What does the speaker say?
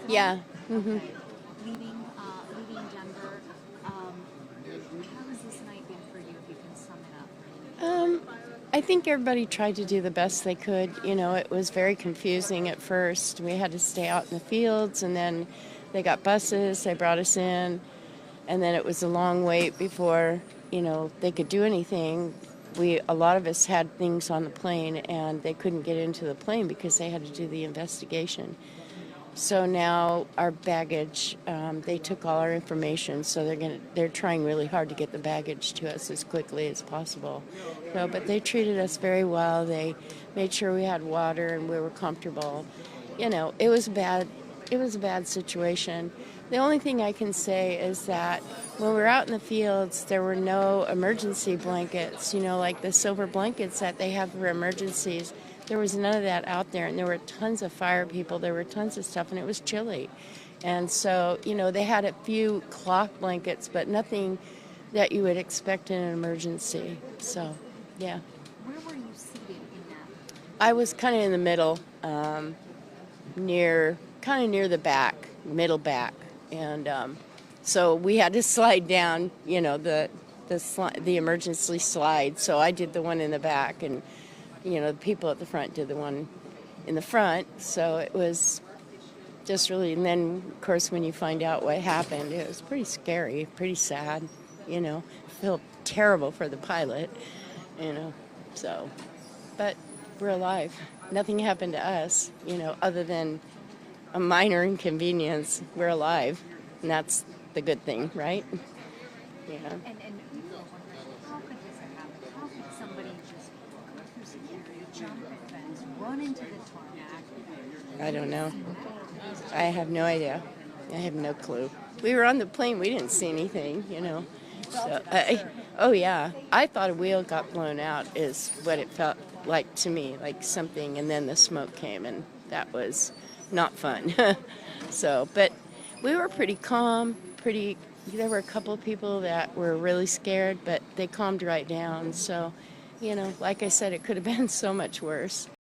Yeah. hmm Okay. Leaving Denver. How has this night been for you, if you can sum it up? Um, I think everybody tried to do the best they could. You know, it was very confusing at first. We had to stay out in the fields, and then they got buses. They brought us in, and then it was a long wait before they could do anything. A lot of us had things on the plane, and they couldn't get into the plane because they had to do the investigation. So now our baggage, they took all our information, so they're trying really hard to get the baggage to us as quickly as possible. So, but they treated us very well. They made sure we had water and we were comfortable. It was bad. It was a bad situation. The only thing I can say is that when we were out in the fields, there were no emergency blankets, like the silver blankets that they have for emergencies. There was none of that out there, and there were tons of fire people. There were tons of stuff, and it was chilly. And so, they had a few cloth blankets, but nothing that you would expect in an emergency. So, yeah. Where were you seated in that? I was kind of in the middle, near the back, middle back, and so we had to slide down, the emergency slide. So I did the one in the back, and the people at the front did the one in the front. So it was just really, and then of course when you find out what happened, it was pretty scary, pretty sad. Feel terrible for the pilot, you know. So, but we're alive. Nothing happened to us, other than a minor inconvenience. We're alive, and that's the good thing, right? Yeah. And people are wondering, how could this have happened? How could somebody just go through security, jump the fence, run into the tarmac? I don't know. I have no idea. I have no clue. We were on the plane. We didn't see anything. So, oh yeah, I thought a wheel got blown out is what it felt like to me, like something, and then the smoke came, and that was not fun. So, but we were pretty calm, there were a couple of people that were really scared, but they calmed right down. So, like I said, it could have been so much worse.